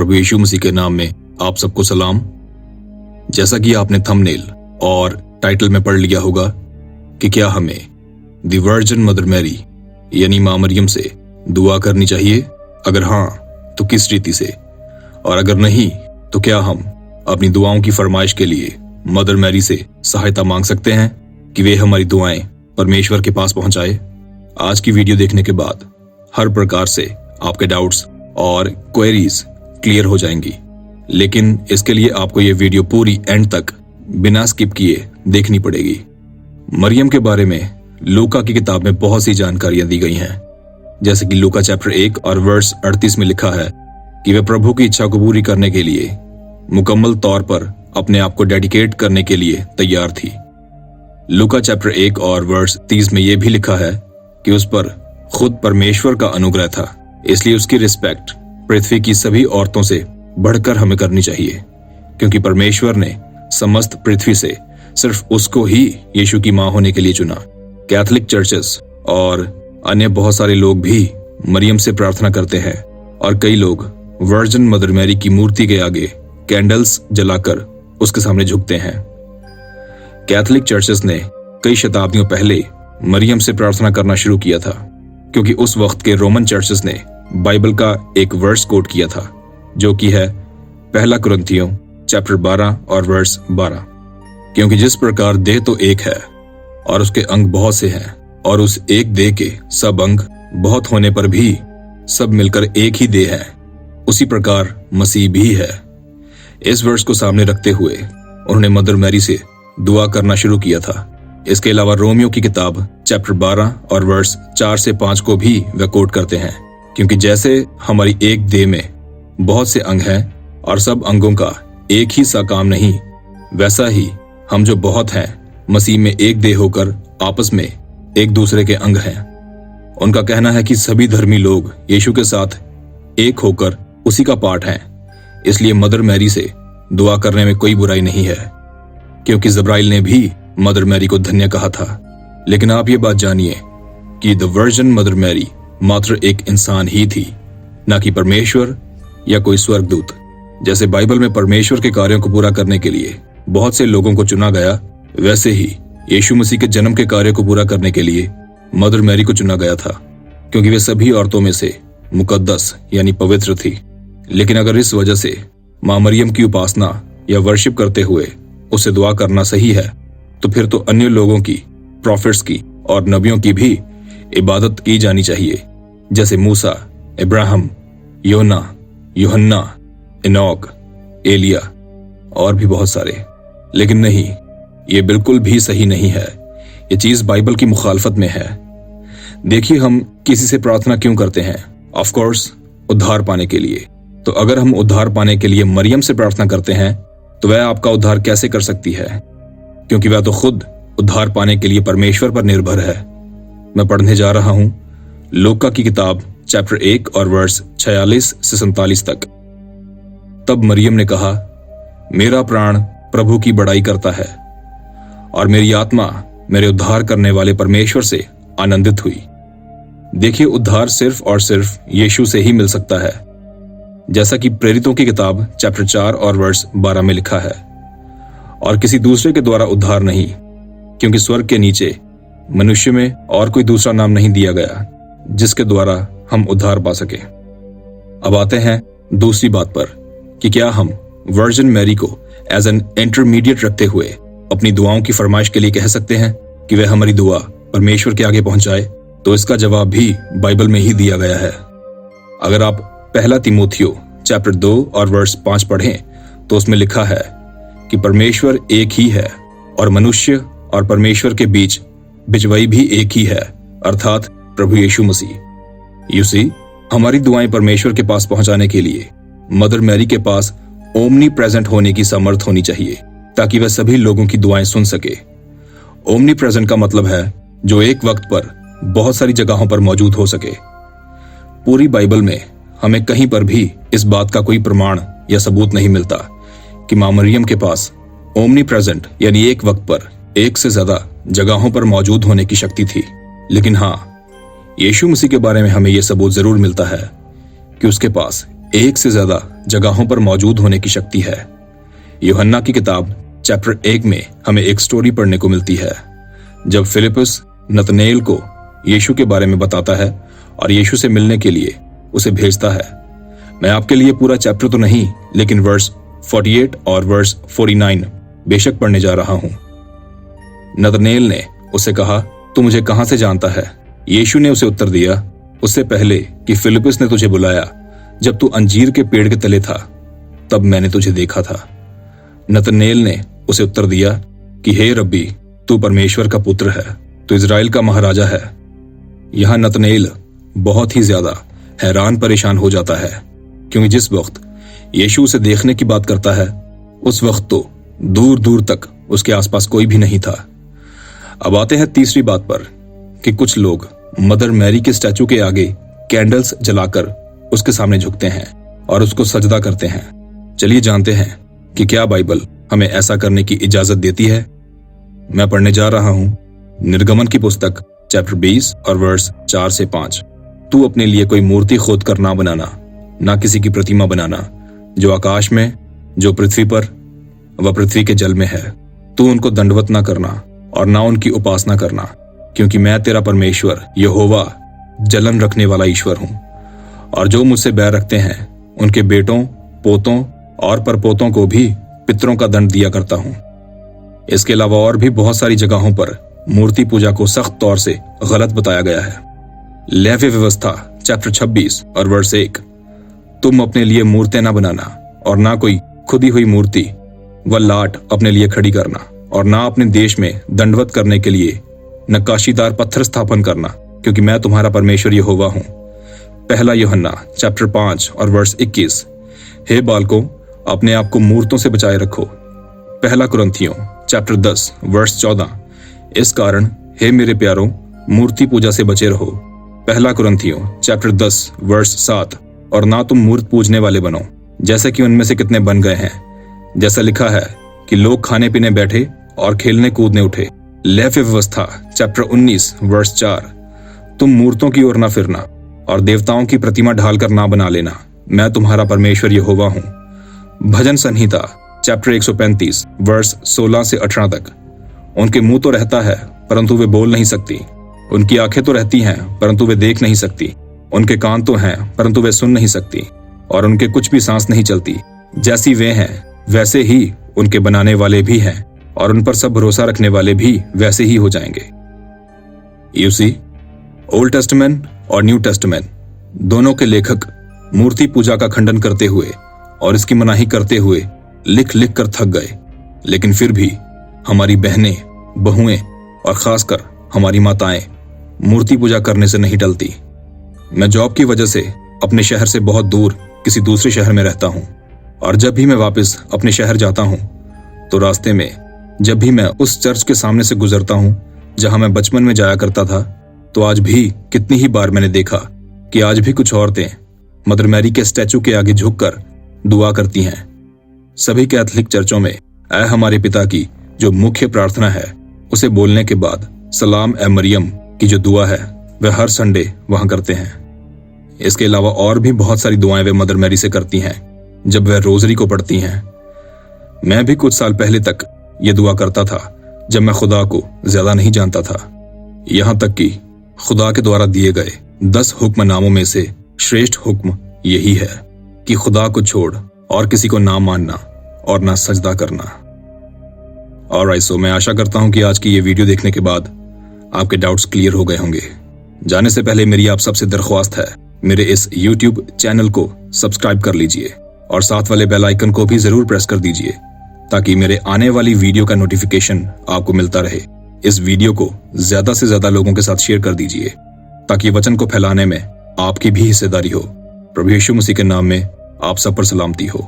प्रभु यीशु मसीह के नाम में आप सबको सलाम। जैसा कि आपने थंबनेल और टाइटल में पढ़ लिया होगा कि क्या हमें द वर्जिन मदर मैरी यानी मां मरियम से दुआ करनी चाहिए, अगर हाँ तो किस रीति से, और अगर नहीं तो क्या हम अपनी दुआओं की फरमाइश के लिए मदर मैरी से सहायता मांग सकते हैं कि वे हमारी दुआएं परमेश्वर के पास पहुंचाए। आज की वीडियो देखने के बाद हर प्रकार से आपके डाउट्स और क्वेरीज क्लियर हो जाएंगी, लेकिन इसके लिए आपको ये वीडियो पूरी एंड तक बिना स्किप किए देखनी पड़ेगी। मरियम के बारे में लूका की किताब में बहुत सी जानकारियां दी गई हैं, जैसे कि लूका चैप्टर 1 और वर्स 38 में लिखा है कि वे प्रभु की इच्छा को पूरी करने के लिए मुकम्मल तौर पर अपने आप को डेडिकेट करने के लिए तैयार थी। लूका चैप्टर 1 और वर्स 30 में यह भी लिखा है कि उस पर खुद परमेश्वर का अनुग्रह था, इसलिए उसकी रिस्पेक्ट पृथ्वी की सभी औरतों से बढ़कर हमें करनी चाहिए, क्योंकि परमेश्वर ने समस्त पृथ्वी से सिर्फ उसको ही यीशु की मां होने के लिए चुना। कैथोलिक चर्चेस और अन्य बहुत सारे लोग भी मरियम से प्रार्थना करते हैं, और कई लोग वर्जिन मदर मैरी की मूर्ति के आगे कैंडल्स जलाकर उसके सामने झुकते हैं। कैथोलिक चर्चेस ने कई शताब्दियों पहले मरियम से प्रार्थना करना शुरू किया था, क्योंकि उस वक्त के रोमन चर्चेस ने बाइबल का एक वर्स कोट किया था, जो कि है पहला कुरिन्थियों चैप्टर 12 और वर्स 12। क्योंकि जिस प्रकार देह तो एक है और उसके अंग बहुत से हैं, और उस एक देह के सब अंग बहुत होने पर भी सब मिलकर एक ही देह है, उसी प्रकार मसीह भी है। इस वर्स को सामने रखते हुए उन्होंने मदर मैरी से दुआ करना शुरू किया था। इसके अलावा रोमियो की किताब चैप्टर 12 और वर्स 4 से 5 को भी वे कोट करते हैं, क्योंकि जैसे हमारी एक देह में बहुत से अंग हैं और सब अंगों का एक ही सा काम नहीं, वैसा ही हम जो बहुत हैं मसीह में एक देह होकर आपस में एक दूसरे के अंग हैं। उनका कहना है कि सभी धर्मी लोग यीशु के साथ एक होकर उसी का पार्ट हैं, इसलिए मदर मैरी से दुआ करने में कोई बुराई नहीं है, क्योंकि जब्राइल ने भी मदर मैरी को धन्य कहा था। लेकिन आप ये बात जानिए कि द वर्जिन मदर मैरी मात्र एक इंसान ही थी, ना कि परमेश्वर या कोई स्वर्गदूत। जैसे बाइबल में परमेश्वर के कार्यों को पूरा करने के लिए बहुत से लोगों को चुना गया, वैसे ही यीशु मसीह के जन्म के कार्य को पूरा करने के लिए मदर मैरी को चुना गया था, क्योंकि वे सभी औरतों में से मुकद्दस यानी पवित्र थी। लेकिन अगर इस वजह से मां मरियम की उपासना या वर्शिप करते हुए उसे दुआ करना सही है, तो फिर तो अन्य लोगों की, प्रॉफिट्स की और नबियों की भी इबादत की जानी चाहिए, जैसे मूसा, इब्राहिम, योना, यूहन्ना, इनोक, एलिया और भी बहुत सारे। लेकिन नहीं, ये बिल्कुल भी सही नहीं है। ये चीज बाइबल की मुखालफत में है। देखिए, हम किसी से प्रार्थना क्यों करते हैं? ऑफ कोर्स उद्धार पाने के लिए। तो अगर हम उद्धार पाने के लिए मरियम से प्रार्थना करते हैं, तो वह आपका उद्धार कैसे कर सकती है? क्योंकि वह तो खुद उद्धार पाने के लिए परमेश्वर पर निर्भर है। मैं पढ़ने जा रहा हूं लूका की किताब चैप्टर 1 और वर्स 46 से 47 तक। तब मरियम ने कहा, मेरा प्राण प्रभु की बड़ाई करता है, और मेरी आत्मा मेरे उद्धार करने वाले परमेश्वर से आनंदित हुई। देखिए, उद्धार सिर्फ और सिर्फ यीशु से ही मिल सकता है, जैसा कि प्रेरितों की किताब चैप्टर 4 और वर्स 12 में लिखा है, और किसी दूसरे के द्वारा उद्धार नहीं, क्योंकि स्वर्ग के नीचे मनुष्य में और कोई दूसरा नाम नहीं दिया गया जिसके द्वारा हम उद्धार पा सके। अब आते हैं दूसरी बात पर कि क्या हम वर्जिन मैरी को एज एन इंटरमीडिएट रखते हुए अपनी दुआओं की फरमाइश के लिए कह सकते हैं कि वह हमारी दुआ परमेश्वर के आगे पहुंचाए? तो इसका जवाब भी बाइबल में ही दिया गया है। अगर आप पहला तीमुथियो चैप्टर 2 और वर्स 5 पढ़ें, तो उसमें लिखा है कि परमेश्वर एक ही है, और मनुष्य और परमेश्वर के बीच बिचवाई भी एक ही है, अर्थात प्रभु यीशु मसीह। यूसी, हमारी दुआएं परमेश्वर के पास पहुंचाने के लिए मदर मैरी के पास ओमनी प्रेजेंट होने की सामर्थ होनी चाहिए, ताकि वह सभी लोगों की दुआएं सुन सके। ओमनी प्रेजेंट का मतलब है जो एक वक्त पर बहुत सारी जगहों पर मौजूद हो सके। पूरी बाइबल में हमें कहीं पर भी इस बात का कोई प्रमाण या सबूत नहीं मिलता कि मां मरियम के पास ओमनी प्रेजेंट यानी एक वक्त पर एक से ज्यादा जगहों पर मौजूद होने की शक्ति थी। लेकिन हाँ, यीशु मसीह के बारे में हमें यह सबूत जरूर मिलता है कि उसके पास एक से ज्यादा जगहों पर मौजूद होने की शक्ति है। यूहन्ना की किताब चैप्टर 1 में हमें एक स्टोरी पढ़ने को मिलती है, जब फिलिपस नतनेल को यीशु के बारे में बताता है और यीशु से मिलने के लिए उसे भेजता है। मैं आपके लिए पूरा चैप्टर तो नहीं, लेकिन वर्स 48 और वर्स 49 बेशक पढ़ने जा रहा हूं। नतनेल ने उसे कहा, तू मुझे कहां से जानता है? यीशु ने उसे उत्तर दिया, उससे पहले कि फिलिपस ने तुझे बुलाया, जब तू अंजीर के पेड़ के तले था, तब मैंने तुझे देखा था। नतनेल ने उसे उत्तर दिया कि हे रब्बी, तू परमेश्वर का पुत्र है, तू इजराइल का महाराजा है। यहां नतनेल बहुत ही ज्यादा हैरान परेशान हो जाता है, क्योंकि जिस वक्त यीशु उसे देखने की बात करता है, उस वक्त तो दूर दूर तक उसके आसपास कोई भी नहीं था। अब आते हैं तीसरी बात पर कि कुछ लोग मदर मैरी के स्टैचू के आगे कैंडल्स जलाकर उसके सामने झुकते हैं और उसको सजदा करते हैं। चलिए जानते हैं कि क्या बाइबल हमें ऐसा करने की इजाजत देती है। मैं पढ़ने जा रहा हूं निर्गमन की पुस्तक चैप्टर 20 और वर्स 4 से 5। तू अपने लिए कोई मूर्ति खोद कर ना बनाना, ना किसी की प्रतिमा बनाना, जो आकाश में, जो पृथ्वी पर व पृथ्वी के जल में है। तू उनको दंडवत ना करना और ना उनकी उपासना करना, क्योंकि मैं तेरा परमेश्वर यहोवा जलन रखने वाला ईश्वर हूं। और जो मुझसे बैर रखते हैं, उनके बेटों, पोतों और परपोतों को भी पितरों का दंड दिया करता हूं। इसके अलावा और भी बहुत सारी जगहों पर मूर्ति पूजा को सख्त तौर से गलत बताया गया है। लेवी व्यवस्था चैप्टर 26 और वर्स 1, तुम अपने लिए मूर्तें ना बनाना और ना कोई खुदी हुई मूर्ति व लाट अपने लिए खड़ी करना, और ना अपने देश में दंडवत करने के लिए नक्काशीदार पत्थर स्थापन करना, क्योंकि मैं तुम्हारा परमेश्वर यहोवा हूं। पहला यूहन्ना चैप्टर 5 और वर्स 21, हे बालकों, अपने आप को मूर्तों से बचाए रखो। पहला कुरिन्थियों चैप्टर 10 वर्स 14, इस कारण हे मेरे प्यारों, मूर्ति पूजा से बचे रहो। पहला कुरिन्थियों चैप्टर 10 वर्स 7, और ना तुम मूर्त पूजने वाले बनो, जैसे कि उनमें से कितने बन गए हैं, जैसा लिखा है कि लोग खाने पीने बैठे और खेलने कूदने उठे। लेवी व्यवस्था चैप्टर 19 वर्स 4, तुम मूर्तों की ओर ना फिरना और देवताओं की प्रतिमा ढालकर ना बना लेना, मैं तुम्हारा परमेश्वर यहोवा हूं। भजन संहिता चैप्टर 135 वर्स 16 से 18 तक, उनके मुंह तो रहता है परंतु वे बोल नहीं सकती, उनकी आंखें तो रहती हैं परंतु वे देख नहीं सकती, उनके कान तो हैं परंतु वे सुन नहीं सकती, और उनके कुछ भी सांस नहीं चलती। जैसी वे हैं वैसे ही उनके बनाने वाले भी हैं, और उन पर सब भरोसा रखने वाले भी वैसे ही हो जाएंगे। यूसी ओल्ड टेस्टामेंट और न्यू टेस्टामेंट दोनों के लेखक मूर्ति पूजा का खंडन करते हुए और इसकी मनाही करते हुए लिख लिख कर थक गए, लेकिन फिर भी हमारी बहनें, बहुएं और खासकर हमारी माताएं मूर्ति पूजा करने से नहीं टलती। मैं जॉब की वजह से अपने शहर से बहुत दूर किसी दूसरे शहर में रहता हूं, और जब भी मैं वापस अपने शहर जाता हूं तो रास्ते में जब भी मैं उस चर्च के सामने से गुजरता हूं जहां मैं बचपन में जाया करता था, तो आज भी कितनी ही बार मैंने देखा कि आज भी कुछ औरतें मदर मैरी के स्टैचू के आगे झुककर दुआ करती हैं। सभी कैथोलिक चर्चों में ऐ हमारे पिता की जो मुख्य प्रार्थना है, उसे बोलने के बाद सलाम ए मरियम की जो दुआ है वह हर संडे वहां करते हैं। इसके अलावा और भी बहुत सारी दुआएं वे मदर मैरी से करती हैं जब वह रोजरी को पढ़ती हैं। मैं भी कुछ साल पहले तक ये दुआ करता था, जब मैं खुदा को ज्यादा नहीं जानता था। यहां तक कि खुदा के द्वारा दिए गए 10 हुक्मनामों में से श्रेष्ठ हुक्म यही है कि खुदा को छोड़ और किसी को ना मानना और ना सजदा करना। ऑलराइट, सो मैं आशा करता हूं कि आज की ये वीडियो देखने के बाद आपके डाउट्स क्लियर हो गए होंगे। जाने से पहले मेरी आप सबसे दरख्वास्त है, मेरे इस YouTube चैनल को सब्सक्राइब कर लीजिए और साथ वाले बेल आइकन को भी जरूर प्रेस कर दीजिए, ताकि मेरे आने वाली वीडियो का नोटिफिकेशन आपको मिलता रहे। इस वीडियो को ज्यादा से ज्यादा लोगों के साथ शेयर कर दीजिए, ताकि वचन को फैलाने में आपकी भी हिस्सेदारी हो। प्रभु यीशु मसीह के नाम में आप सब पर सलामती हो।